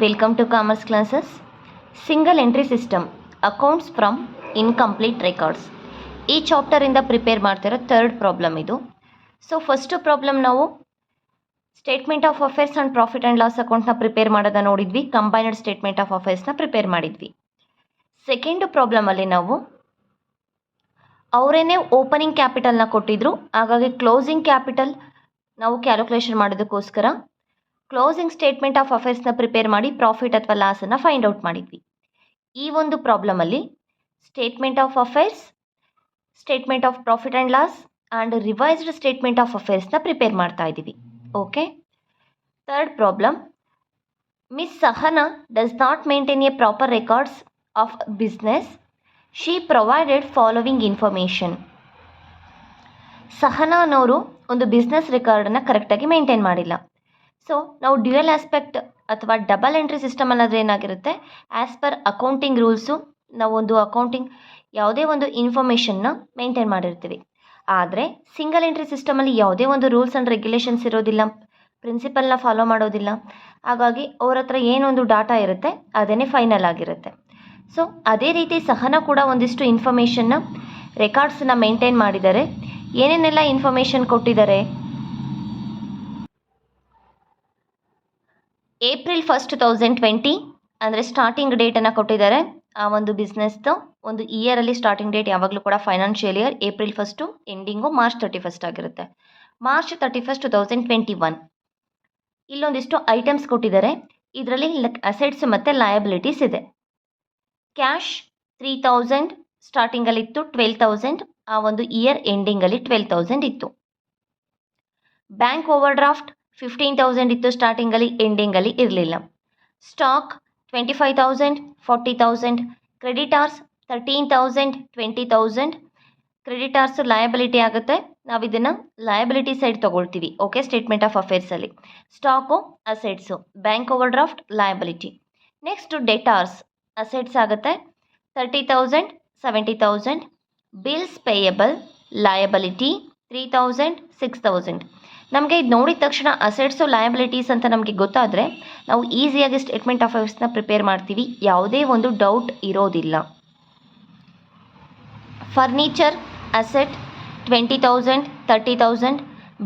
Welcome to Commerce Classes. Single entry system accounts from incomplete records. ಈ ಚಾಪ್ಟರಿಂದ prepare ಮಾಡ್ತಿರೋ third problem ಇದು. So first problem ನಾವು statement of affairs and profit and loss ಅಕೌಂಟ್ನ prepare ಮಾಡೋದನ್ನ ನೋಡಿದ್ವಿ. Combined statement of ಅಫೇರ್ಸ್ನ prepare ಮಾಡಿದ್ವಿ. ಸೆಕೆಂಡ್ ಪ್ರಾಬ್ಲಮಲ್ಲಿ ನಾವು ಅವರೇನೇ ಓಪನಿಂಗ್ ಕ್ಯಾಪಿಟಲ್ನ ಕೊಟ್ಟಿದ್ರು, ಹಾಗಾಗಿ ಕ್ಲೋಸಿಂಗ್ ಕ್ಯಾಪಿಟಲ್ ನಾವು ಕ್ಯಾಲ್ಕುಲೇಷನ್ ಮಾಡೋದಕ್ಕೋಸ್ಕರ ಕ್ಲೋಸಿಂಗ್ ಸ್ಟೇಟ್ಮೆಂಟ್ ಆಫ್ ಅಫೇರ್ಸ್ನ ಪ್ರಿಪೇರ್ ಮಾಡಿ ಪ್ರಾಫಿಟ್ ಅಥವಾ ಲಾಸನ್ನು ಫೈಂಡ್ ಔಟ್ ಮಾಡಿದ್ವಿ. ಈ ಒಂದು ಪ್ರಾಬ್ಲಮಲ್ಲಿ statement of affairs, statement of profit and loss and revised statement of ಅಫೇರ್ಸ್ನ ಪ್ರಿಪೇರ್ ಮಾಡ್ತಾ ಇದ್ದೀವಿ. Okay. Third problem, miss Sahana does not maintain A proper records of business. She provided following information. Sahana ಅನ್ನೋರು ಒಂದು business ರೆಕಾರ್ಡನ್ನು ಕರೆಕ್ಟಾಗಿ ಮೇಂಟೈನ್ ಮಾಡಿಲ್ಲ. So ನಾವು dual aspect ಅಥವಾ double entry system ಅನ್ನೋದು ಏನಾಗಿರುತ್ತೆ, ಆ್ಯಸ್ ಪರ್ ಅಕೌಂಟಿಂಗ್ ರೂಲ್ಸು ನಾವು ಒಂದು ಅಕೌಂಟಿಂಗ್ ಯಾವುದೇ ಒಂದು ಇನ್ಫಾರ್ಮೇಷನ್ನ ಮೇಂಟೈನ್ ಮಾಡಿರ್ತೀವಿ. ಆದರೆ ಸಿಂಗಲ್ ಎಂಟ್ರಿ ಸಿಸ್ಟಮಲ್ಲಿ ಯಾವುದೇ ಒಂದು ರೂಲ್ಸ್ ಆ್ಯಂಡ್ ರೆಗ್ಯುಲೇಷನ್ಸ್ ಇರೋದಿಲ್ಲ, ಪ್ರಿನ್ಸಿಪಲ್ನ ಫಾಲೋ ಮಾಡೋದಿಲ್ಲ. ಹಾಗಾಗಿ ಅವ್ರ ಹತ್ರ ಏನೊಂದು ಡಾಟಾ ಇರುತ್ತೆ ಅದೇ ಫೈನಲ್ ಆಗಿರುತ್ತೆ. ಸೊ ಅದೇ ರೀತಿ ಸಹನ ಕೂಡ ಒಂದಿಷ್ಟು ಇನ್ಫಾರ್ಮೇಷನ್ನ ರೆಕಾರ್ಡ್ಸನ್ನ ಮೇಂಟೈನ್ ಮಾಡಿದ್ದಾರೆ. ಏನೇನೆಲ್ಲ ಇನ್ಫಾರ್ಮೇಷನ್ ಕೊಟ್ಟಿದ್ದಾರೆ, ಏಪ್ರಿಲ್ 1, 2020 ಅಂದರೆ ಸ್ಟಾರ್ಟಿಂಗ್ ಡೇಟನ್ನು ಕೊಟ್ಟಿದ್ದಾರೆ. ಆ ಒಂದು ಬಿಸ್ನೆಸ್ದು ಒಂದು ಇಯರಲ್ಲಿ ಸ್ಟಾರ್ಟಿಂಗ್ ಡೇಟ್ ಯಾವಾಗಲೂ ಕೂಡ financial year April 1 ending March 31 ಆಗಿರುತ್ತೆ. ಮಾರ್ಚ್ 31, 2021 ಇಲ್ಲೊಂದಿಷ್ಟು ಐಟಮ್ಸ್ ಕೊಟ್ಟಿದ್ದಾರೆ. ಇದರಲ್ಲಿ ಅಸೆಟ್ಸ್ ಮತ್ತು ಲಯಬಿಲಿಟೀಸ್ ಇದೆ. ಕ್ಯಾಶ್ 3000 ಸ್ಟಾರ್ಟಿಂಗಲ್ಲಿತ್ತು, 12,000 ಆ ಒಂದು ಇಯರ್ ಎಂಡಿಂಗಲ್ಲಿ 12,000 ಇತ್ತು. ಬ್ಯಾಂಕ್ ಓವರ್ ಡ್ರಾಫ್ಟ್ 15,000 ಇತ್ತು ಸ್ಟಾರ್ಟಿಂಗಲ್ಲಿ, ಎಂಡಿಂಗಲ್ಲಿ ಇರಲಿಲ್ಲ. ಸ್ಟಾಕ್ 25,000, 40,000. ಕ್ರೆಡಿಟಾರ್ಸ್ 13,000, 20,000. ಕ್ರೆಡಿಟಾರ್ಸ್ ಲಯಬಿಲಿಟಿ ಆಗುತ್ತೆ, ನಾವು ಇದನ್ನು ಲಯಬಿಲಿಟಿ ಸೈಡ್ ತೊಗೊಳ್ತೀವಿ. ಓಕೆ, ಸ್ಟೇಟ್ಮೆಂಟ್ ಆಫ್ ಅಫೇರ್ಸಲ್ಲಿ stock assets, bank overdraft liability. Next debtors assets ಆಗುತ್ತೆ 30,000, 70,000. Bills payable liability 3,000, 6,000. ನಮಗೆ ಇದು ನೋಡಿದ ತಕ್ಷಣ ಅಸೆಟ್ಸು ಲಯಬಿಲಿಟೀಸ್ ಅಂತ ನಮಗೆ ಗೊತ್ತಾದರೆ ನಾವು ಈಸಿಯಾಗಿ ಸ್ಟೇಟ್ಮೆಂಟ್ ಆಫ್ ಅಫೇರ್ಸ್ನ ಪ್ರಿಪೇರ್ ಮಾಡ್ತೀವಿ, ಯಾವುದೇ ಒಂದು ಡೌಟ್ ಇರೋದಿಲ್ಲ. Furniture asset 20,000, 30,000.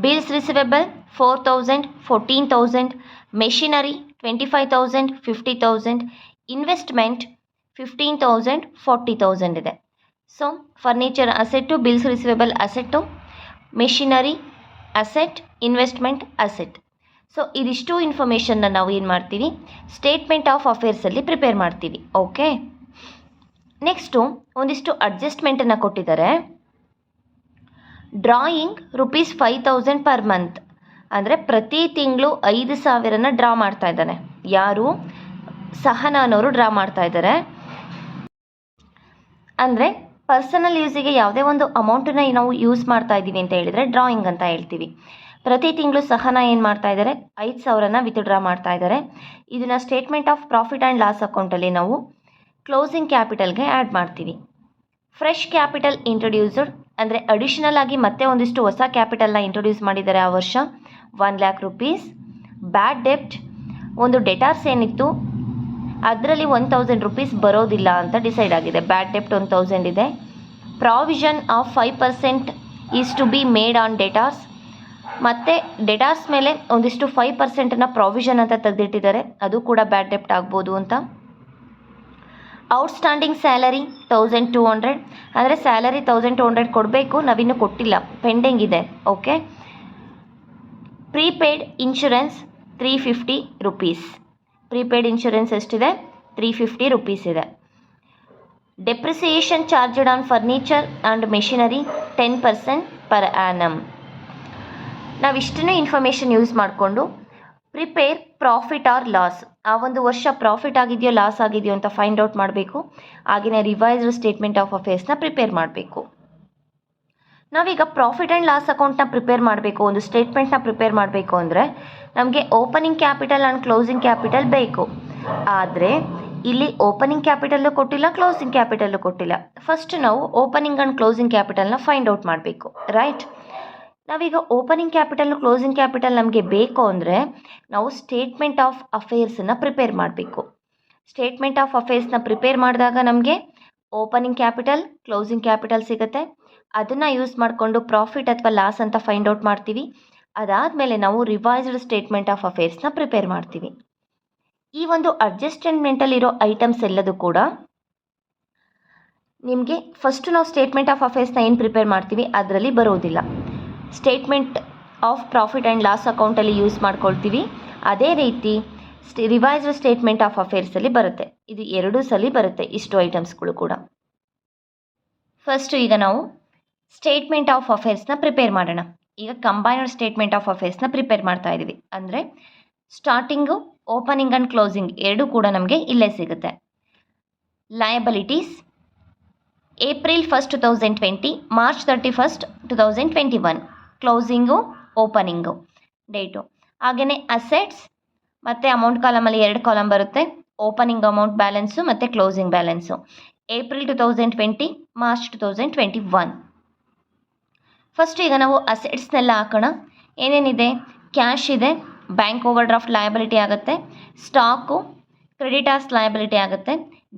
Bills receivable 4,000, 14,000. Machinery 25,000, 50,000. Investment 15,000, 40,000 ಇದೆ. So furniture asset, bills receivable asset, machinery asset, investment asset. So ಇದಿಷ್ಟು ಇನ್ಫಾರ್ಮೇಷನ್ನ ನಾವು ಏನು ಮಾಡ್ತೀವಿ, ಸ್ಟೇಟ್ಮೆಂಟ್ ಆಫ್ ಅಫೇರ್ಸಲ್ಲಿ ಪ್ರಿಪೇರ್ ಮಾಡ್ತೀವಿ. ಓಕೆ. ನೆಕ್ಸ್ಟು ಒಂದಿಷ್ಟು ಅಡ್ಜಸ್ಟ್ಮೆಂಟನ್ನು ಕೊಟ್ಟಿದ್ದಾರೆ. ಡ್ರಾಯಿಂಗ್ ₹5,000 ಪರ್ ಮಂತ್ ಅಂದರೆ ಪ್ರತಿ ತಿಂಗಳು 5,000ನ ಡ್ರಾ ಮಾಡ್ತಾ ಇದ್ದಾನೆ. ಯಾರು, ಸಹನಾ ಅನ್ನೋರು ಡ್ರಾ ಮಾಡ್ತಾ ಇದ್ದಾರೆ. ಅಂದರೆ ಪರ್ಸನಲ್ ಯೂಸಿಗೆ ಯಾವುದೇ ಒಂದು ಅಮೌಂಟನ್ನು ನಾವು ಯೂಸ್ ಮಾಡ್ತಾ ಇದ್ದೀವಿ ಅಂತ ಹೇಳಿದರೆ ಡ್ರಾಯಿಂಗ್ ಅಂತ ಹೇಳ್ತೀವಿ. ಪ್ರತಿ ತಿಂಗಳು ಸಹನಾ ಏನು ಮಾಡ್ತಾ ಇದ್ದಾರೆ, 5,000ನ ವಿತ್ಡ್ರಾ ಮಾಡ್ತಾ ಇದ್ದಾರೆ. ಇದನ್ನು statement of profit and loss ಅಕೌಂಟಲ್ಲಿ ನಾವು ಕ್ಲೋಸಿಂಗ್ ಕ್ಯಾಪಿಟಲ್ಗೆ ಆ್ಯಡ್ ಮಾಡ್ತೀವಿ. ಫ್ರೆಶ್ ಕ್ಯಾಪಿಟಲ್ ಇಂಟ್ರೊಡ್ಯೂಸ್ಡ್ ಅಂದರೆ ಅಡಿಷನಲ್ ಆಗಿ ಮತ್ತೆ ಒಂದಿಷ್ಟು ಹೊಸ ಕ್ಯಾಪಿಟಲ್ನ ಇಂಟ್ರೊಡ್ಯೂಸ್ ಮಾಡಿದ್ದಾರೆ ಆ ವರ್ಷ, ₹1,00,000. ಬ್ಯಾಡ್ ಡೆಪ್ಟ್, ಒಂದು ಡೆಟಾರ್ಸ್ ಏನಿತ್ತು ಅದರಲ್ಲಿ ₹1,000 ಬರೋದಿಲ್ಲ ಅಂತ ಡಿಸೈಡ್ ಆಗಿದೆ. ಬ್ಯಾಡ್ ಡೆಪ್ಟ್ 1,000 ಇದೆ. Provision of 5% is to be made on debtors. ಮತ್ತು ಡೆಟಾರ್ಸ್ ಮೇಲೆ ಒಂದಿಷ್ಟು 5%ನ ಪ್ರಾವಿಷನ್ ಅಂತ ತೆಗೆದಿಟ್ಟಿದ್ದಾರೆ, ಅದು ಕೂಡ ಬ್ಯಾಡ್ ಡೆಪ್ಟ್ ಆಗ್ಬೋದು ಅಂತ. ಔಟ್ಸ್ಟ್ಯಾಂಡಿಂಗ್ ಸ್ಯಾಲರಿ 1,200 ಅಂದರೆ ಸ್ಯಾಲರಿ 1,200 ಕೊಡಬೇಕು, ನಾವಿನ್ನೂ ಕೊಟ್ಟಿಲ್ಲ, ಪೆಂಡಿಂಗ್ ಇದೆ. Okay. Prepaid insurance ₹350. Prepaid insurance ಎಷ್ಟಿದೆ, ₹350 ಇದೆ. Depreciation charged on furniture and machinery 10% per annum. ನಾವಿಷ್ಟನ್ನೇ ಇನ್ಫಾರ್ಮೇಷನ್ ಯೂಸ್ ಮಾಡಿಕೊಂಡು ಪ್ರಿಪೇರ್ ಪ್ರಾಫಿಟ್ ಆರ್ ಲಾಸ್, ಆ ಒಂದು ವರ್ಷ ಪ್ರಾಫಿಟ್ ಆಗಿದೆಯೋ ಲಾಸ್ ಆಗಿದೆಯೋ ಅಂತ ಫೈಂಡ್ ಔಟ್ ಮಾಡಬೇಕು. ಹಾಗೆಯೇ ರಿವೈಸ್ಡ್ ಸ್ಟೇಟ್ಮೆಂಟ್ ಆಫ್ ಅಫೇರ್ಸ್ನ ಪ್ರಿಪೇರ್ ಮಾಡಬೇಕು. ನಾವೀಗ ಪ್ರಾಫಿಟ್ ಆ್ಯಂಡ್ ಲಾಸ್ ಅಕೌಂಟ್ನ ಪ್ರಿಪೇರ್ ಮಾಡಬೇಕು, ಒಂದು ಸ್ಟೇಟ್ಮೆಂಟ್ನ ಪ್ರಿಪೇರ್ ಮಾಡಬೇಕು ಅಂದರೆ ನಮಗೆ opening capital and closing capital ಬೇಕು. ಆದರೆ ಇಲ್ಲಿ ಓಪನಿಂಗ್ ಕ್ಯಾಪಿಟಲ್ಲು ಕೊಟ್ಟಿಲ್ಲ, ಕ್ಲೋಸಿಂಗ್ ಕ್ಯಾಪಿಟಲ್ಲು ಕೊಟ್ಟಿಲ್ಲ. ಫಸ್ಟ್ ನಾವು ಓಪನಿಂಗ್ ಆ್ಯಂಡ್ ಕ್ಲೋಸಿಂಗ್ ಕ್ಯಾಪಿಟಲ್ನ ಫೈಂಡ್ ಔಟ್ ಮಾಡಬೇಕು, ರೈಟ್. ನಾವೀಗ ಓಪನಿಂಗ್ ಕ್ಯಾಪಿಟಲ್ ಕ್ಲೋಸಿಂಗ್ ಕ್ಯಾಪಿಟಲ್ ನಮಗೆ ಬೇಕು ಅಂದರೆ ನಾವು ಸ್ಟೇಟ್ಮೆಂಟ್ ಆಫ್ ಅಫೇರ್ಸನ್ನು ಪ್ರಿಪೇರ್ ಮಾಡಬೇಕು. ಸ್ಟೇಟ್ಮೆಂಟ್ ಆಫ್ ಅಫೇರ್ಸ್ನ ಪ್ರಿಪೇರ್ ಮಾಡಿದಾಗ ನಮಗೆ ಓಪನಿಂಗ್ ಕ್ಯಾಪಿಟಲ್ ಕ್ಲೋಸಿಂಗ್ ಕ್ಯಾಪಿಟಲ್ ಸಿಗುತ್ತೆ. ಅದನ್ನು ಯೂಸ್ ಮಾಡಿಕೊಂಡು ಪ್ರಾಫಿಟ್ ಅಥವಾ ಲಾಸ್ ಅಂತ ಫೈಂಡ್ ಔಟ್ ಮಾಡ್ತೀವಿ. ಅದಾದಮೇಲೆ ನಾವು ರಿವೈಸ್ಡ್ ಸ್ಟೇಟ್ಮೆಂಟ್ ಆಫ್ ಅಫೇರ್ಸ್ನ ಪ್ರಿಪೇರ್ ಮಾಡ್ತೀವಿ. ಈ ಒಂದು ಅಡ್ಜಸ್ಟ್ಮೆಂಟಲ್ಲಿರೋ ಐಟಮ್ಸ್ ಎಲ್ಲದೂ ಕೂಡ ನಿಮಗೆ ಫಸ್ಟು ನಾವು ಸ್ಟೇಟ್ಮೆಂಟ್ ಆಫ್ ಅಫೇರ್ಸ್ನ ಏನು ಪ್ರಿಪೇರ್ ಮಾಡ್ತೀವಿ ಅದರಲ್ಲಿ ಬರೋದಿಲ್ಲ. Statement of profit and loss ಅಕೌಂಟಲ್ಲಿ ಯೂಸ್ ಮಾಡ್ಕೊಳ್ತೀವಿ. ಅದೇ ರೀತಿ ರಿವೈಸ್ಡ್ ಸ್ಟೇಟ್ಮೆಂಟ್ ಆಫ್ ಅಫೇರ್ಸಲ್ಲಿ ಬರುತ್ತೆ. ಇದು ಎರಡೂ ಸಲ ಬರುತ್ತೆ ಇಷ್ಟು ಐಟಮ್ಸ್ಗಳು ಕೂಡ. ಫಸ್ಟು ಈಗ ನಾವು ಸ್ಟೇಟ್ಮೆಂಟ್ ಆಫ್ ಅಫೇರ್ಸ್ನ ಪ್ರಿಪೇರ್ ಮಾಡೋಣ. ಈಗ ಕಂಬೈನ್ಡ್ ಸ್ಟೇಟ್ಮೆಂಟ್ ಆಫ್ ಅಫೇರ್ಸ್ನ ಪ್ರಿಪೇರ್ ಮಾಡ್ತಾ ಇದ್ದೀವಿ. ಅಂದರೆ ಸ್ಟಾರ್ಟಿಂಗು, ಓಪನಿಂಗ್ ಆ್ಯಂಡ್ ಕ್ಲೋಸಿಂಗ್ ಎರಡೂ ಕೂಡ ನಮಗೆ ಇಲ್ಲೇ ಸಿಗುತ್ತೆ. Liabilities April 1, 2020, March 31, 2021, closing, opening date. ಹಾಗೆಯೇ ಅಸೆಟ್ಸ್ ಮತ್ತು ಅಮೌಂಟ್ ಕಾಲಮಲ್ಲಿ 2 ಕಾಲಮ್ ಬರುತ್ತೆ. ಓಪನಿಂಗ್ ಅಮೌಂಟ್ ಬ್ಯಾಲೆನ್ಸು ಮತ್ತು closing balance. April 2020, March 2021. First ಈಗ ನಾವು ಅಸೆಟ್ಸ್ನೆಲ್ಲ ಹಾಕೋಣ. ಏನೇನಿದೆ? ಕ್ಯಾಶ್ ಇದೆ, ಬ್ಯಾಂಕ್ ಓವರ್ ಡ್ರಾಫ್ಟ್ ಲಯಬಿಲಿಟಿ ಆಗುತ್ತೆ, ಸ್ಟಾಕು ಕ್ರೆಡಿಟಾರ್ಸ್ ಲಯಬಿಲಿಟಿ ಆಗುತ್ತೆ,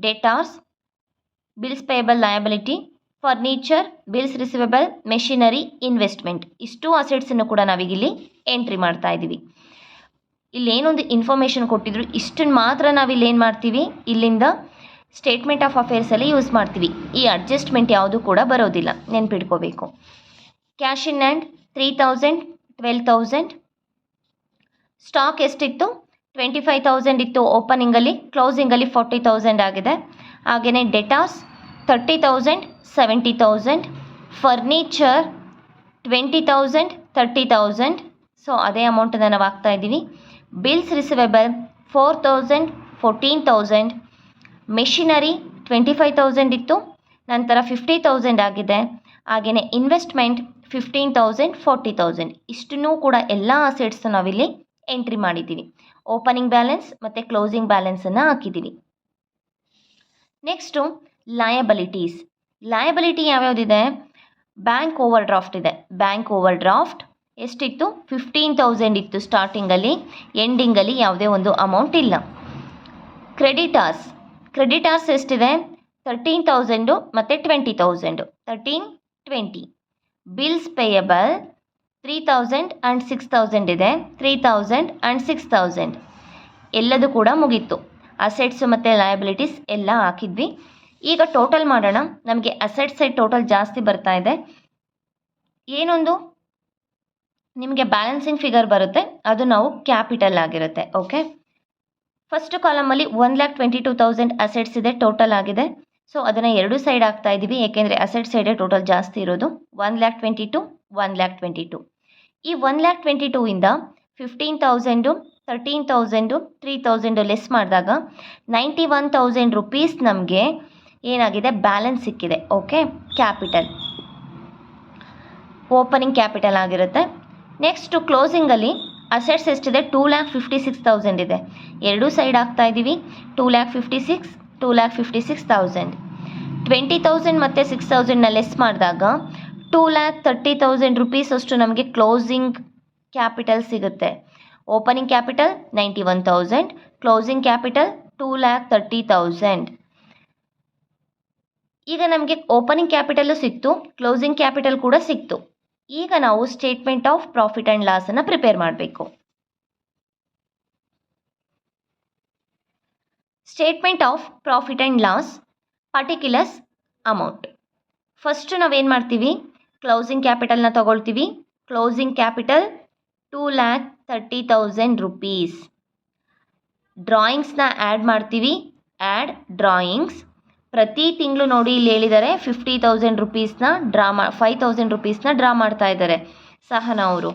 debtors bills payable liability, furniture, bills receivable, machinery, investment. ಇಷ್ಟು ಅಸೆಟ್ಸನ್ನು ಕೂಡ ನಾವೀಗಿಲ್ಲಿ ಎಂಟ್ರಿ ಮಾಡ್ತಾ ಇದ್ದೀವಿ. ಇಲ್ಲೇನೊಂದು ಇನ್ಫಾರ್ಮೇಷನ್ ಕೊಟ್ಟಿದ್ರು, ಇಷ್ಟನ್ನು ಮಾತ್ರ ನಾವಿಲ್ಲಿ ಏನು ಮಾಡ್ತೀವಿ, ಇಲ್ಲಿಂದ ಸ್ಟೇಟ್ಮೆಂಟ್ ಆಫ್ ಅಫೇರ್ಸಲ್ಲಿ ಯೂಸ್ ಮಾಡ್ತೀವಿ. ಈ ಅಡ್ಜಸ್ಟ್ಮೆಂಟ್ ಯಾವುದೂ ಕೂಡ ಬರೋದಿಲ್ಲ, ನೆನ್ಪಿಟ್ಕೋಬೇಕು. Cash in hand 3000, 12,000. ಸ್ಟಾಕ್ ಎಷ್ಟಿತ್ತು? 25,000 ಇತ್ತು ಓಪನಿಂಗಲ್ಲಿ, ಕ್ಲೋಸಿಂಗಲ್ಲಿ 40,000 ಆಗಿದೆ. ಹಾಗೆಯೇ ಡೆಟಾಸ್ 30,000, 70,000. ಫರ್ನಿಚರ್ 20,000, 30,000. ಸೊ ಅದೇ ಅಮೌಂಟನ್ನು ನಾವು ಹಾಕ್ತಾ ಇದ್ದೀವಿ. Bills receivable 4,000, 14,000. ಮೆಷಿನರಿ 25,000 ಇತ್ತು, ನಂತರ 50,000 ಆಗಿದೆ. ಹಾಗೆಯೇ ಇನ್ವೆಸ್ಟ್ಮೆಂಟ್ 15,000, 40,000. ಇಷ್ಟನ್ನೂ ಕೂಡ ಎಲ್ಲ ಅಸೆಟ್ಸ್ ನಾವಿಲ್ಲಿ ಎಂಟ್ರಿ ಮಾಡಿದ್ದೀವಿ. ಓಪನಿಂಗ್ ಬ್ಯಾಲೆನ್ಸ್ ಮತ್ತು ಕ್ಲೋಸಿಂಗ್ ಬ್ಯಾಲೆನ್ಸನ್ನು ಹಾಕಿದ್ದೀವಿ. Next liabilities. ಲಯಬಿಲಿಟಿ ಯಾವ್ಯಾವುದಿದೆ? ಬ್ಯಾಂಕ್ ಓವರ್ ಡ್ರಾಫ್ಟ್ ಇದೆ. ಬ್ಯಾಂಕ್ ಓವರ್ ಡ್ರಾಫ್ಟ್ ಎಷ್ಟಿತ್ತು? 15,000 ಇತ್ತು ಸ್ಟಾರ್ಟಿಂಗಲ್ಲಿ, ಎಂಡಿಂಗಲ್ಲಿ ಯಾವುದೇ ಒಂದು ಅಮೌಂಟ್ ಇಲ್ಲ. ಕ್ರೆಡಿಟಾರ್ಸ್ ಎಷ್ಟಿದೆ? 13,000 ಮತ್ತು 20,000. 13, 20. ಬಿಲ್ಸ್ ಪೇಯಬಲ್ 3,000 ಆ್ಯಂಡ್ 6,000 ಇದೆ. 3,000 ಆ್ಯಂಡ್ 6,000 ಎಲ್ಲದೂ ಕೂಡ ಮುಗೀತು. ಅಸೆಟ್ಸು ಮತ್ತು ಲಯಬಿಲಿಟೀಸ್ ಎಲ್ಲ ಹಾಕಿದ್ವಿ. ಈಗ ಟೋಟಲ್ ಮಾಡೋಣ. ನಮಗೆ ಅಸೆಟ್ ಸೈಡ್ ಟೋಟಲ್ ಜಾಸ್ತಿ ಬರ್ತಾ ಇದೆ. ಏನೊಂದು ನಿಮಗೆ ಬ್ಯಾಲೆನ್ಸಿಂಗ್ ಫಿಗರ್ ಬರುತ್ತೆ, ಅದು ನಾವು ಕ್ಯಾಪಿಟಲ್ ಆಗಿರುತ್ತೆ. ಓಕೆ, ಫಸ್ಟ್ ಕಾಲಮಲ್ಲಿ 1,22,000 ಅಸೆಟ್ಸ್ ಇದೆ, ಟೋಟಲ್ ಆಗಿದೆ. ಸೊ ಅದನ್ನು ಎರಡು ಸೈಡ್ ಹಾಕ್ತಾ ಇದ್ದೀವಿ, ಏಕೆಂದರೆ ಅಸೆಟ್ ಸೈಡೇ ಟೋಟಲ್ ಜಾಸ್ತಿ ಇರೋದು. 1,22,000, 1,22,000. ಈ 1,22,000 ಇಂದ 15,000, 13,000, 3,000 ಲೆಸ್ ಮಾಡಿದಾಗ 91,000 ರುಪೀಸ್ ನಮಗೆ ಏನಾಗಿದೆ? ಬ್ಯಾಲೆನ್ಸ್ ಸಿಕ್ಕಿದೆ. ಓಕೆ, ಕ್ಯಾಪಿಟಲ್ ಓಪನಿಂಗ್ ಕ್ಯಾಪಿಟಲ್ ಆಗಿರುತ್ತೆ. ನೆಕ್ಸ್ಟು ಕ್ಲೋಸಿಂಗಲ್ಲಿ ಅಸೆಟ್ಸ್ ಎಷ್ಟಿದೆ? 2,56,000 ಇದೆ. ಎರಡೂ ಸೈಡ್ ಹಾಕ್ತಾ ಇದ್ದೀವಿ. 2,56,000, 2,56,000. 20,000 ಮತ್ತು 6,000ನ ಲೆಸ್ ಮಾಡಿದಾಗ 2,30,000 ರುಪೀಸ್ ಅಷ್ಟು ನಮಗೆ ಕ್ಲೋಸಿಂಗ್ ಕ್ಯಾಪಿಟಲ್ ಸಿಗುತ್ತೆ. Opening capital 91,000, closing capital 2,30,000. ಈಗ ನಮಗೆ ಓಪನಿಂಗ್ ಕ್ಯಾಪಿಟಲ್ಲು ಸಿಕ್ತು, ಕ್ಲೋಸಿಂಗ್ ಕ್ಯಾಪಿಟಲ್ ಕೂಡ ಸಿಕ್ತು. ಈಗ ನಾವು ಸ್ಟೇಟ್ಮೆಂಟ್ ಆಫ್ ಪ್ರಾಫಿಟ್ ಆ್ಯಂಡ್ ಲಾಸನ್ನು ಪ್ರಿಪೇರ್ ಮಾಡಬೇಕು. Statement of profit and loss, particulars, amount. First ನಾವೇನು ಮಾಡ್ತೀವಿ? ಕ್ಲೋಸಿಂಗ್ ಕ್ಯಾಪಿಟಲ್ನ ತಗೊಳ್ತೀವಿ. Closing capital 2,30,000 rupees. ಡ್ರಾಯಿಂಗ್ಸ್ನ ಆ್ಯಡ್ ಮಾಡ್ತೀವಿ. Add drawings. ಪ್ರತಿ ತಿಂಗಳು ನೋಡಿ ಇಲ್ಲಿ ಹೇಳಿದ್ದಾರೆ 50,000 ರುಪೀಸ್ನ 5,000 ರುಪೀಸ್ನ ಡ್ರಾ ಮಾಡ್ತಾ ಇದ್ದಾರೆ ಸಹನಾ ಅವರು.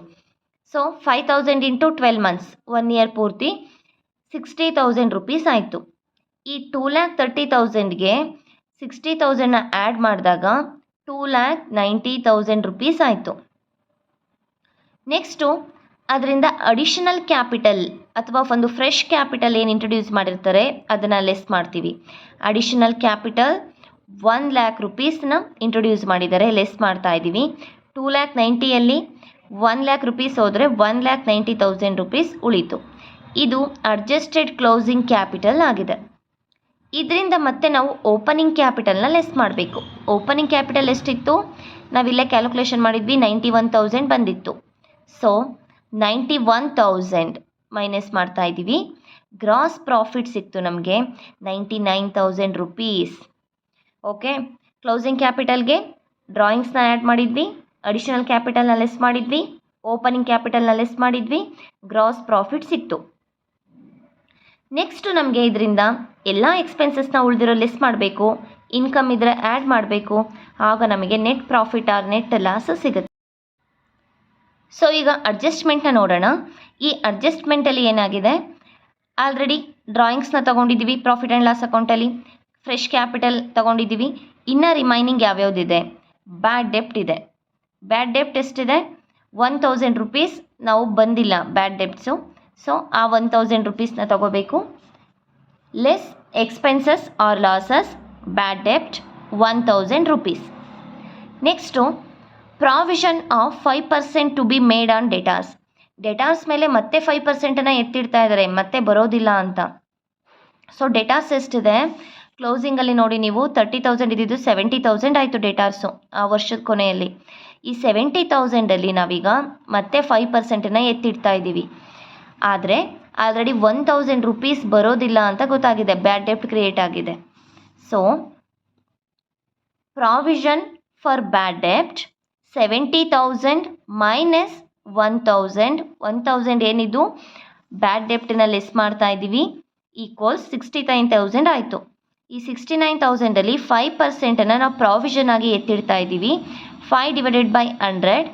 ಸೊ 5,000 ಇಂಟು 12 ಮಂತ್ಸ್, 1 ಇಯರ್ ಪೂರ್ತಿ 60,000 ರುಪೀಸ್ ಆಯಿತು. ಈ 2,30,000ಗೆ 60,000ನ ಆ್ಯಡ್ ಮಾಡಿದಾಗ 2,90,000 ರುಪೀಸ್ ಆಯಿತು. ನೆಕ್ಸ್ಟು ಅದರಿಂದ ಅಡಿಷನಲ್ ಕ್ಯಾಪಿಟಲ್ ಅಥವಾ ಒಂದು ಫ್ರೆಶ್ ಕ್ಯಾಪಿಟಲ್ ಏನು ಇಂಟ್ರೊಡ್ಯೂಸ್ ಮಾಡಿರ್ತಾರೆ ಅದನ್ನು ಲೆಸ್ ಮಾಡ್ತೀವಿ. ಅಡಿಷನಲ್ ಕ್ಯಾಪಿಟಲ್ 1,00,000 ರುಪೀಸ್ನ ಇಂಟ್ರೊಡ್ಯೂಸ್ ಮಾಡಿದ್ದಾರೆ, ಲೆಸ್ ಮಾಡ್ತಾ ಇದ್ದೀವಿ. 2,90,000ಯಲ್ಲಿ 1,00,000 ರುಪೀಸ್ ಹೋದರೆ 1,90,000 ರುಪೀಸ್ ಉಳೀತು. ಇದು ಅಡ್ಜಸ್ಟೆಡ್ ಕ್ಲೋಸಿಂಗ್ ಕ್ಯಾಪಿಟಲ್ ಆಗಿದೆ. ಇದರಿಂದ ಮತ್ತೆ ನಾವು ಓಪನಿಂಗ್ ಕ್ಯಾಪಿಟಲ್ನ ಲೆಸ್ ಮಾಡಬೇಕು. ಓಪನಿಂಗ್ ಕ್ಯಾಪಿಟಲ್ ಎಷ್ಟಿತ್ತು? ನಾವಿಲ್ಲೇ ಕ್ಯಾಲ್ಕುಲೇಷನ್ ಮಾಡಿದ್ವಿ, 91,000 ಬಂದಿತ್ತು. ಸೊ 91,000 ಮೈನಸ್ ಮಾಡ್ತಾ ಇದ್ದೀವಿ. ಗ್ರಾಸ್ ಪ್ರಾಫಿಟ್ ಸಿಕ್ತು ನಮಗೆ 99,000 ರುಪೀಸ್. ಓಕೆ, ಕ್ಲೋಸಿಂಗ್ ಕ್ಯಾಪಿಟಲ್ಗೆ ಡ್ರಾಯಿಂಗ್ಸ್ನ ಆ್ಯಡ್ ಮಾಡಿದ್ವಿ, ಅಡಿಷನಲ್ ಕ್ಯಾಪಿಟಲ್ನ ಲೆಸ್ ಮಾಡಿದ್ವಿ, ಓಪನಿಂಗ್ ಕ್ಯಾಪಿಟಲ್ನ ಲೆಸ್ ಮಾಡಿದ್ವಿ, ಗ್ರಾಸ್ ಪ್ರಾಫಿಟ್ ಸಿಕ್ತು. ನೆಕ್ಸ್ಟ್ ನಮಗೆ ಇದರಿಂದ ಎಲ್ಲ ಎಕ್ಸ್ಪೆನ್ಸಸ್ನ ಉಳಿದಿರೋ ಲೆಸ್ ಮಾಡಬೇಕು, ಇನ್ಕಮ್ ಇದ್ದರೆ ಆ್ಯಡ್ ಮಾಡಬೇಕು, ಆಗ ನಮಗೆ net profit or net loss ಸಿಗುತ್ತೆ. ಸೊ ಈಗ ಅಡ್ಜಸ್ಟ್ಮೆಂಟ್ನ ನೋಡೋಣ. ಈ ಅಡ್ಜಸ್ಟ್ಮೆಂಟಲ್ಲಿ ಏನಾಗಿದೆ, ಆಲ್ರೆಡಿ ಡ್ರಾಯಿಂಗ್ಸ್ನ ತೊಗೊಂಡಿದ್ದೀವಿ ಪ್ರಾಫಿಟ್ ಆ್ಯಂಡ್ ಲಾಸ್ ಅಕೌಂಟಲ್ಲಿ, ಫ್ರೆಶ್ ಕ್ಯಾಪಿಟಲ್ ತೊಗೊಂಡಿದ್ದೀವಿ. ಇನ್ನು ರಿಮೈನಿಂಗ್ ಯಾವ್ಯಾವುದಿದೆ? ಬ್ಯಾಡ್ ಡೆಪ್ಟ್ ಇದೆ. ಬ್ಯಾಡ್ ಡೆಪ್ಟ್ ಎಷ್ಟಿದೆ? 1,000 ರುಪೀಸ್ ನಾವು ಬಂದಿಲ್ಲ ಬ್ಯಾಡ್ ಡೆಪ್ಟ್ಸು. ಸೊ ಆ 1,000 ರುಪೀಸ್ನ ತಗೋಬೇಕು. Less expenses or losses, bad ಡೆಪ್ಟ್ 1,000 rupees. Next provision of 5% to be made on debtors. Debtors ಮೇಲೆ ಮತ್ತೆ 5%ನ್ನು ಎತ್ತಿಡ್ತಾ ಇದ್ದಾರೆ, ಮತ್ತೆ ಬರೋದಿಲ್ಲ ಅಂತ. ಸೊ ಡೆಟಾರ್ಸ್ ಎಷ್ಟಿದೆ? ಕ್ಲೋಸಿಂಗಲ್ಲಿ ನೋಡಿ ನೀವು 30,000 ಇದ್ದಿದ್ದು 70,000 ಆಯಿತು ಡೆಟಾರ್ಸು ಆ ವರ್ಷದ ಕೊನೆಯಲ್ಲಿ. ಈ 70,000ಅಲ್ಲಿ ನಾವೀಗ ಮತ್ತೆ 5%ನ್ನು ಎತ್ತಿಡ್ತಾ ಇದ್ದೀವಿ. ಆದರೆ ಆಲ್ರೆಡಿ 1,000 ರುಪೀಸ್ ಬರೋದಿಲ್ಲ ಅಂತ ಗೊತ್ತಾಗಿದೆ, ಬ್ಯಾಡ್ ಡೆಪ್ಟ್ ಕ್ರಿಯೇಟ್ ಆಗಿದೆ. ಸೊ ಪ್ರಾವಿಷನ್ ಫಾರ್ ಬ್ಯಾಡ್ ಡೆಪ್ಟ್ 70,000 ಮೈನಸ್ 1,000 ಏನಿದು ಬ್ಯಾಡ್ ಡೆಪ್ಟನ್ನ ಲೆಸ್ ಮಾಡ್ತಾ ಇದ್ದೀವಿ, ಈಕ್ವಲ್ಸ್ 69,000 ಆಯಿತು. ಈ 69,000ಅಲ್ಲಿ 5%ನ್ನು ನಾವು ಪ್ರಾವಿಷನ್ ಆಗಿ ಎತ್ತಿಡ್ತಾ ಇದ್ದೀವಿ. 5/100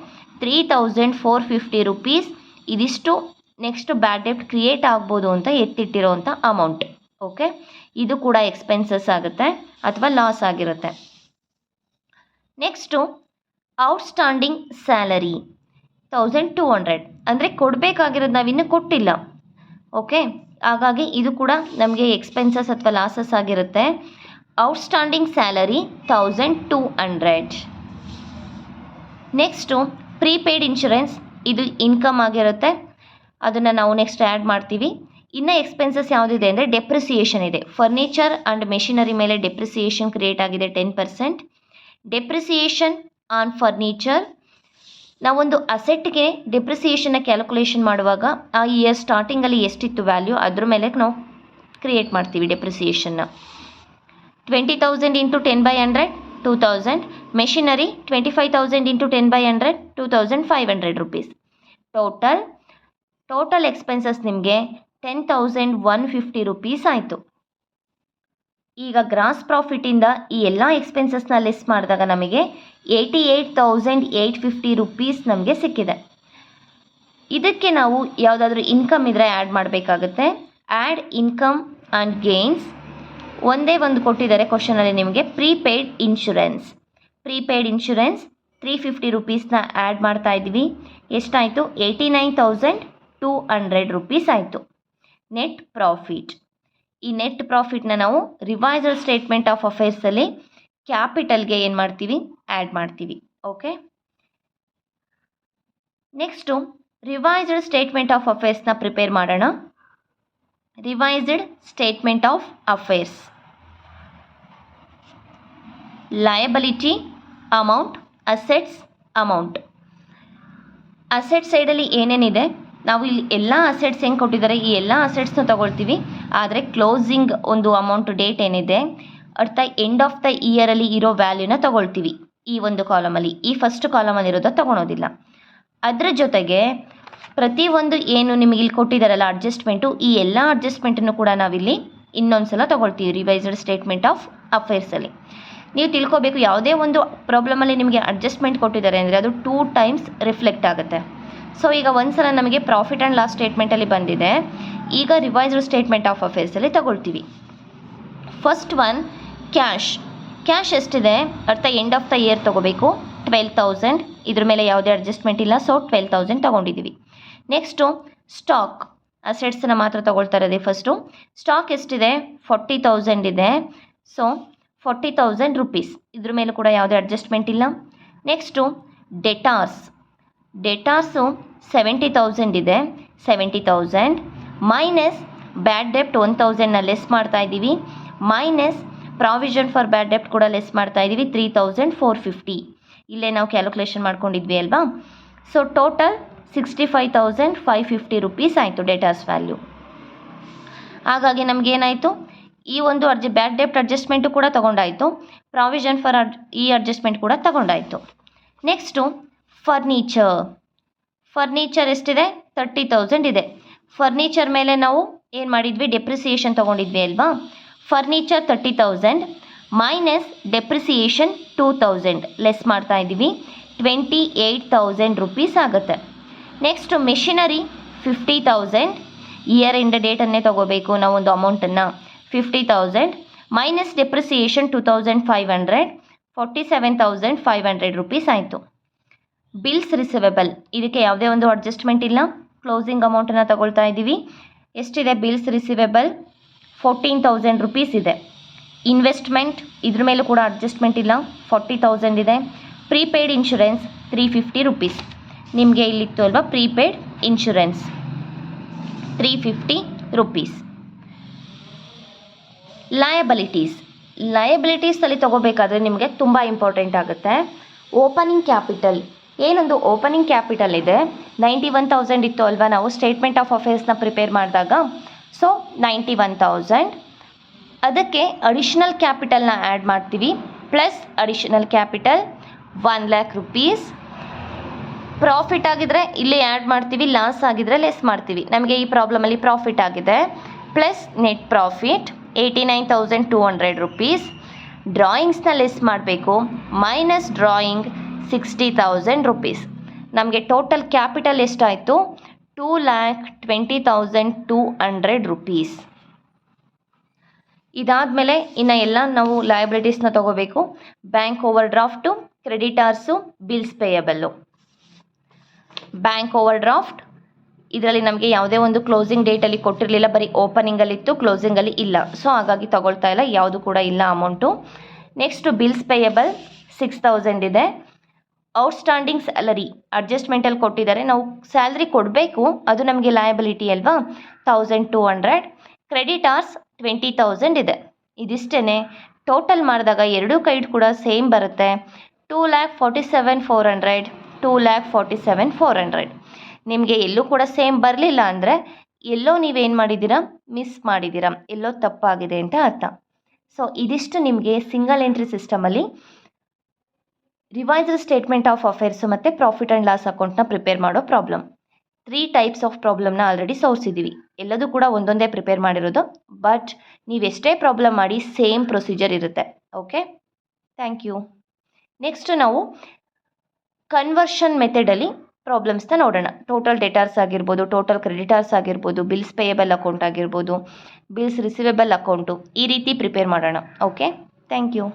3,450 ರುಪೀಸ್. ಇದಿಷ್ಟು ನೆಕ್ಸ್ಟ್ ಬ್ಯಾಡ್ ಡೆಪ್ಟ್ ಕ್ರಿಯೇಟ್ ಆಗ್ಬೋದು ಅಂತ ಎತ್ತಿಟ್ಟಿರೋವಂಥ ಅಮೌಂಟ್. ಓಕೆ, ಇದು ಕೂಡ ಎಕ್ಸ್ಪೆನ್ಸಸ್ ಆಗುತ್ತೆ ಅಥವಾ ಲಾಸ್ ಆಗಿರುತ್ತೆ. ನೆಕ್ಸ್ಟು ಔಟ್ಸ್ಟ್ಯಾಂಡಿಂಗ್ ಸ್ಯಾಲರಿ 1,200, ಅಂದರೆ ಕೊಡಬೇಕಾಗಿರೋದು ನಾವಿನ್ನೂ ಕೊಟ್ಟಿಲ್ಲ. ಓಕೆ, ಹಾಗಾಗಿ ಇದು ಕೂಡ ನಮಗೆ ಎಕ್ಸ್ಪೆನ್ಸಸ್ ಅಥವಾ ಲಾಸಸ್ ಆಗಿರುತ್ತೆ. Outstanding salary 1,200. Next prepaid insurance, ಇದು ಇನ್ಕಮ್ ಆಗಿರುತ್ತೆ, ಅದನ್ನು ನಾವು ನೆಕ್ಸ್ಟ್ ಆ್ಯಡ್ ಮಾಡ್ತೀವಿ. ಇನ್ನು ಎಕ್ಸ್ಪೆನ್ಸಸ್ ಯಾವುದಿದೆ ಅಂದರೆ ಡೆಪ್ರಿಸಿಯೇಷನ್ ಇದೆ. ಫರ್ನಿಚರ್ ಆ್ಯಂಡ್ ಮೆಷಿನರಿ ಮೇಲೆ ಡೆಪ್ರಿಸಿಯೇಷನ್ ಕ್ರಿಯೇಟ್ ಆಗಿದೆ 10%. ಡೆಪ್ರಿಸಿಯೇಷನ್ ಆನ್ ಫರ್ನಿಚರ್, ನಾವೊಂದು ಅಸೆಟ್ಗೆ ಡೆಪ್ರಿಸಿಯೇಷನ್ನ ಕ್ಯಾಲ್ಕುಲೇಷನ್ ಮಾಡುವಾಗ ಆ ಇಯರ್ ಸ್ಟಾರ್ಟಿಂಗಲ್ಲಿ ಎಷ್ಟಿತ್ತು ವ್ಯಾಲ್ಯೂ ಅದ್ರ ಮೇಲೆ ನಾವು ಕ್ರಿಯೇಟ್ ಮಾಡ್ತೀವಿ ಡೆಪ್ರಿಸಿಯೇಷನ್ನ. 20,000 into 10/100 2,000. Machinery 25,000 into 10/100 2,500 rupees. Total expenses ನಿಮಗೆ 10,150 ರುಪೀಸ್ ಆಯಿತು. ಈಗ ಗ್ರಾಸ್ ಪ್ರಾಫಿಟಿಂದ ಈ ಎಲ್ಲ ಎಕ್ಸ್ಪೆನ್ಸಸ್ನ ಲೆಸ್ ಮಾಡಿದಾಗ ನಮಗೆ 88,850 ರುಪೀಸ್ ನಮಗೆ ಸಿಕ್ಕಿದೆ. ಇದಕ್ಕೆ ನಾವು ಯಾವುದಾದ್ರೂ ಇನ್ಕಮ್ ಇದ್ದರೆ ಆ್ಯಡ್ ಮಾಡಬೇಕಾಗುತ್ತೆ. ಆ್ಯಡ್ ಇನ್ಕಮ್ ಆ್ಯಂಡ್ ಗೇನ್ಸ್ ಒಂದೇ ಒಂದು ಕೊಟ್ಟಿದ್ದಾರೆ ಕ್ವಶನಲ್ಲಿ ನಿಮಗೆ. ಪ್ರೀಪೇಯ್ಡ್ ಇನ್ಶೂರೆನ್ಸ್ 350 ರುಪೀಸ್ನ ಆ್ಯಡ್ ಮಾಡ್ತಾ ಇದ್ವಿ. ಎಷ್ಟಾಯಿತು? 89,200 ರುಪೀಸ್ ಆಯಿತು. ನೆಟ್ ಪ್ರಾಫಿಟ್, ಈ ನೆಟ್ ಪ್ರಾಫಿಟ್ನ ನಾವು ರಿವೈಸ್ಡ್ ಸ್ಟೇಟ್ಮೆಂಟ್ ಆಫ್ ಅಫೇರ್ಸಲ್ಲಿ ಕ್ಯಾಪಿಟಲ್ಗೆ ಏನು ಮಾಡ್ತೀವಿ? ಆ್ಯಡ್ ಮಾಡ್ತೀವಿ. Okay, next revised statement of ಅಫೇರ್ಸ್ನ ಪ್ರಿಪೇರ್ ಮಾಡೋಣ. Revised statement of affairs, liability amount, assets amount. Asset ಸೈಡಲ್ಲಿ ಏನೇನಿದೆ ನಾವು ಇಲ್ಲಿ ಎಲ್ಲ ಅಸೆಟ್ಸ್ ಹೆಂಗೆ ಕೊಟ್ಟಿದ್ದಾರೆ ಈ ಎಲ್ಲ ಅಸೆಟ್ಸ್ನ ತೊಗೊಳ್ತೀವಿ. ಆದರೆ ಕ್ಲೋಸಿಂಗ್ ಒಂದು ಅಮೌಂಟ್ ಡೇಟ್ ಏನಿದೆ at the end of the ಇಯರಲ್ಲಿ ಇರೋ ವ್ಯಾಲ್ಯೂನ ತೊಗೊಳ್ತೀವಿ ಈ ಒಂದು ಕಾಲಮಲ್ಲಿ. ಈ ಫಸ್ಟ್ ಕಾಲಮಲ್ಲಿ ಇರೋದು ತೊಗೊಳೋದಿಲ್ಲ. ಅದರ ಜೊತೆಗೆ ಪ್ರತಿಯೊಂದು ಏನು ನಿಮಗೆ ಇಲ್ಲಿ ಕೊಟ್ಟಿದ್ದಾರಲ್ಲ ಅಡ್ಜಸ್ಟ್ಮೆಂಟು, ಈ ಎಲ್ಲ ಅಡ್ಜಸ್ಟ್ಮೆಂಟನ್ನು ಕೂಡ ನಾವಿಲ್ಲಿ ಇನ್ನೊಂದು ಸಲ ತೊಗೊಳ್ತೀವಿ ರಿವೈಸ್ಡ್ ಸ್ಟೇಟ್ಮೆಂಟ್ ಆಫ್ ಅಫೇರ್ಸಲ್ಲಿ. ನೀವು ತಿಳ್ಕೊಬೇಕು, ಯಾವುದೇ ಒಂದು ಪ್ರಾಬ್ಲಮಲ್ಲಿ ನಿಮಗೆ ಅಡ್ಜಸ್ಟ್ಮೆಂಟ್ ಕೊಟ್ಟಿದ್ದಾರೆ ಅಂದರೆ ಅದು 2 ಟೈಮ್ಸ್ ರಿಫ್ಲೆಕ್ಟ್ ಆಗುತ್ತೆ. ಸೊ ಈಗ ಒಂದು ಸಲ ನಮಗೆ ಪ್ರಾಫಿಟ್ ಆ್ಯಂಡ್ ಲಾಸ್ ಸ್ಟೇಟ್ಮೆಂಟಲ್ಲಿ ಬಂದಿದೆ, ಈಗ ರಿವೈಸ್ಡ್ ಸ್ಟೇಟ್ಮೆಂಟ್ ಆಫ್ ಅಫೇರ್ಸಲ್ಲಿ ತಗೊಳ್ತೀವಿ. ಫಸ್ಟ್ ಒನ್ ಕ್ಯಾಶ್ ಎಷ್ಟಿದೆ at the end of the year ತೊಗೋಬೇಕು 12,000. ಇದ್ರ ಮೇಲೆ ಯಾವುದೇ ಅಡ್ಜಸ್ಟ್ಮೆಂಟ್ ಇಲ್ಲ, ಸೊ 12,000 ತೊಗೊಂಡಿದ್ದೀವಿ. ನೆಕ್ಸ್ಟು ಸ್ಟಾಕ್, ಅಸೆಟ್ಸನ್ನ ಮಾತ್ರ ತೊಗೊಳ್ತಾ ಇರೋದೇ ಫಸ್ಟು. ಸ್ಟಾಕ್ ಎಷ್ಟಿದೆ? 40,000 ಇದೆ, ಸೊ 40,000 ರುಪೀಸ್. ಇದ್ರ ಮೇಲೂ ಕೂಡ ಯಾವುದೇ ಅಡ್ಜಸ್ಟ್ಮೆಂಟ್ ಇಲ್ಲ. ನೆಕ್ಸ್ಟು ಡೆಟಾರ್ಸ್ ಡೆಟಾರ್ಸು 70,000 ಇದೆ, 70,000 ಮೈನಸ್ ಬ್ಯಾಡ್ ಡೆಪ್ಟ್ 1,000ನ ಲೆಸ್ ಮಾಡ್ತಾ ಇದ್ದೀವಿ, ಮೈನಸ್ ಪ್ರಾವಿಷನ್ ಫಾರ್ ಬ್ಯಾಡ್ ಡೆಪ್ಟ್ ಕೂಡ ಲೆಸ್ ಮಾಡ್ತಾ ಇದ್ದೀವಿ 3,450. ಇಲ್ಲೇ ನಾವು ಕ್ಯಾಲ್ಕುಲೇಷನ್ ಮಾಡ್ಕೊಂಡಿದ್ವಿ ಅಲ್ವಾ. ಸೊ ಟೋಟಲ್ 65,550 ರುಪೀಸ್ ಆಯಿತು ಡೆಟಾರ್ಸ್ ವ್ಯಾಲ್ಯೂ. ಹಾಗಾಗಿ ನಮಗೇನಾಯಿತು, ಈ ಒಂದು ಬ್ಯಾಡ್ ಡೆಪ್ಟ್ ಅಡ್ಜಸ್ಟ್ಮೆಂಟು ಕೂಡ ತಗೊಂಡಾಯಿತು, ಪ್ರಾವಿಷನ್ ಫಾರ್ ಈ ಅಡ್ಜಸ್ಟ್ಮೆಂಟ್ ಕೂಡ ತಗೊಂಡಾಯಿತು. ನೆಕ್ಸ್ಟು ಫರ್ನಿಚರ್ ಎಷ್ಟಿದೆ, 30,000 ಇದೆ. ಫರ್ನಿಚರ್ ಮೇಲೆ ನಾವು ಏನು ಮಾಡಿದ್ವಿ, ಡೆಪ್ರಿಸಿಯೇಷನ್ ತೊಗೊಂಡಿದ್ವಿ ಅಲ್ವಾ. ಫರ್ನಿಚರ್ 30,000 ಮೈನಸ್ ಡೆಪ್ರಿಸಿಯೇಷನ್ 2,000 ಲೆಸ್ ಮಾಡ್ತಾ ಇದ್ದೀವಿ, 28,000 ರುಪೀಸ್ ಆಗುತ್ತೆ. ನೆಕ್ಸ್ಟು ಮೆಷಿನರಿ 50,000, ಇಯರ್ ಎಂಡ್ ಡೇಟನ್ನೇ ತೊಗೋಬೇಕು ನಾವು ಒಂದು ಅಮೌಂಟನ್ನು, 50,000 ಮೈನಸ್ ಡೆಪ್ರಿಸಿಯೇಷನ್ 2,500, 47,500 ರುಪೀಸ್ ಆಯಿತು. ಬಿಲ್ಸ್ ರಿಸಿವೆಬಲ್, ಇದಕ್ಕೆ ಯಾವುದೇ ಒಂದು ಅಡ್ಜಸ್ಟ್ಮೆಂಟ್ ಇಲ್ಲ, ಕ್ಲೋಸಿಂಗ್ ಅಮೌಂಟನ್ನು ತಗೊಳ್ತಾ ಇದ್ದೀವಿ. ಎಷ್ಟಿದೆ ಬಿಲ್ಸ್ ರಿಸಿವೆಬಲ್, 14,000 ರುಪೀಸ್ ಇದೆ. ಇನ್ವೆಸ್ಟ್ಮೆಂಟ್ ಇದ್ರ ಮೇಲೂ ಕೂಡ ಅಡ್ಜಸ್ಟ್ಮೆಂಟ್ ಇಲ್ಲ, 40,000 ಇದೆ. ಪ್ರೀಪೇಯ್ಡ್ ಇನ್ಶೂರೆನ್ಸ್ 350 ರುಪೀಸ್, ನಿಮಗೆ ಇಲ್ಲಿತ್ತು ಅಲ್ವಾ ಪ್ರೀಪೇಯ್ಡ್ ಇನ್ಶೂರೆನ್ಸ್ 350 ರುಪೀಸ್. ಲಯಬಿಲಿಟೀಸಲ್ಲಿ ತೊಗೋಬೇಕಾದ್ರೆ ನಿಮಗೆ ತುಂಬ ಇಂಪಾರ್ಟೆಂಟ್ ಆಗುತ್ತೆ. ಓಪನಿಂಗ್ ಕ್ಯಾಪಿಟಲ್, ಏನೊಂದು ಓಪನಿಂಗ್ ಕ್ಯಾಪಿಟಲ್ ಇದೆ, 91,000 ಇತ್ತು ಅಲ್ವಾ ನಾವು ಸ್ಟೇಟ್ಮೆಂಟ್ ಆಫ್ ಅಫೇರ್ಸ್ನ ಪ್ರಿಪೇರ್ ಮಾಡಿದಾಗ. ಸೊ 91,000, ಅದಕ್ಕೆ ಅಡಿಷನಲ್ ಕ್ಯಾಪಿಟಲ್ನ ಆ್ಯಡ್ ಮಾಡ್ತೀವಿ, plus additional capital 1,00,000 rupees. Profit ಆಗಿದ್ರೆ ಇಲ್ಲಿ ಆ್ಯಡ್ ಮಾಡ್ತೀವಿ, ಲಾಸ್ ಆಗಿದ್ರೆ ಲೆಸ್ ಮಾಡ್ತೀವಿ. ನಮಗೆ ಈ ಪ್ರಾಬ್ಲಮಲ್ಲಿ ಪ್ರಾಫಿಟ್ ಆಗಿದೆ, ಪ್ಲಸ್ ನೆಟ್ ಪ್ರಾಫಿಟ್ 89,200 ರುಪೀಸ್. ಡ್ರಾಯಿಂಗ್ಸ್ನ ಲೆಸ್ ಮಾಡಬೇಕು, ಮೈನಸ್ ಡ್ರಾಯಿಂಗ್ 60,000 ರುಪೀಸ್. ನಮಗೆ ಟೋಟಲ್ ಕ್ಯಾಪಿಟಲ್ ಎಷ್ಟಾಯಿತು, 2,20,200 ರುಪೀಸ್. ಇದಾದಮೇಲೆ ಇನ್ನು ಎಲ್ಲ ನಾವು ಲಯಬಿಲಿಟೀಸ್ನ ತೊಗೋಬೇಕು. Bank overdraft, creditors, bills payable. Bank overdraft ಇದರಲ್ಲಿ ನಮಗೆ ಯಾವುದೇ ಒಂದು ಕ್ಲೋಸಿಂಗ್ ಡೇಟಲ್ಲಿ ಕೊಟ್ಟಿರಲಿಲ್ಲ, ಬರೀ ಓಪನಿಂಗಲ್ಲಿತ್ತು, ಕ್ಲೋಸಿಂಗಲ್ಲಿ ಇಲ್ಲ. ಸೊ ಹಾಗಾಗಿ ತಗೊಳ್ತಾ ಇಲ್ಲ, ಯಾವುದು ಕೂಡ ಇಲ್ಲ ಅಮೌಂಟು. ನೆಕ್ಸ್ಟು ಬಿಲ್ಸ್ ಪೇಯಬಲ್ 6,000 ಇದೆ. ಔಟ್ಸ್ಟ್ಯಾಂಡಿಂಗ್ ಸ್ಯಾಲರಿ ಅಡ್ಜಸ್ಟ್ಮೆಂಟಲ್ಲಿ ಕೊಟ್ಟಿದ್ದಾರೆ, ನಾವು ಸ್ಯಾಲ್ರಿ ಕೊಡಬೇಕು, ಅದು ನಮಗೆ ಲಯಬಿಲಿಟಿ ಅಲ್ವಾ, 1,200. ಕ್ರೆಡಿಟಾರ್ಸ್ 20,000 ಇದೆ. ಇದಿಷ್ಟೇ. ಟೋಟಲ್ ಮಾಡಿದಾಗ ಎರಡೂ ಕೈಡ್ ಕೂಡ ಸೇಮ್ ಬರುತ್ತೆ, 2,47,400, 2,47,400. ನಿಮಗೆ ಎಲ್ಲೂ ಕೂಡ ಸೇಮ್ ಬರಲಿಲ್ಲ ಅಂದರೆ ಎಲ್ಲೋ ನೀವೇನು ಮಾಡಿದ್ದೀರಾ, ಮಿಸ್ ಮಾಡಿದ್ದೀರಾ, ಎಲ್ಲೋ ತಪ್ಪಾಗಿದೆ ಅಂತ ಅರ್ಥ. ಸೊ ಇದಿಷ್ಟು ನಿಮಗೆ ಸಿಂಗಲ್ ಎಂಟ್ರಿ ಸಿಸ್ಟಮಲ್ಲಿ ರಿವೈಸ್ಡ್ ಸ್ಟೇಟ್ಮೆಂಟ್ ಆಫ್ ಅಫೇರ್ಸು ಮತ್ತು ಪ್ರಾಫಿಟ್ ಆ್ಯಂಡ್ ಲಾಸ್ ಅಕೌಂಟ್ನ ಪ್ರಿಪೇರ್ ಮಾಡೋ ಪ್ರಾಬ್ಲಮ್. 3 ಟೈಪ್ಸ್ ಆಫ್ ಪ್ರಾಬ್ಲಮ್ನ ಆಲ್ರೆಡಿ ಸೋರಿಸಿದ್ದೀವಿ. ಎಲ್ಲದೂ ಕೂಡ ಒಂದೊಂದೇ ಪ್ರಿಪೇರ್ ಮಾಡಿರೋದು, ಬಟ್ ನೀವೆಷ್ಟೇ ಪ್ರಾಬ್ಲಮ್ ಮಾಡಿ ಸೇಮ್ ಪ್ರೊಸೀಜರ್ ಇರುತ್ತೆ. Okay, thank you. ನೆಕ್ಸ್ಟ್ ನಾವು ಕನ್ವರ್ಷನ್ ಮೆಥಡಲ್ಲಿ ಪ್ರಾಬ್ಲಮ್ಸ್ನ ನೋಡೋಣ. ಟೋಟಲ್ ಡೆಟಾರ್ಸ್ ಆಗಿರ್ಬೋದು, ಟೋಟಲ್ ಕ್ರೆಡಿಟಾರ್ಸ್ ಆಗಿರ್ಬೋದು, ಬಿಲ್ಸ್ ಪೇಯಬಲ್ ಅಕೌಂಟ್ ಆಗಿರ್ಬೋದು, ಬಿಲ್ಸ್ ರಿಸಿವೆಬಲ್ ಅಕೌಂಟು, ಈ ರೀತಿ ಪ್ರಿಪೇರ್ ಮಾಡೋಣ. Okay, thank you.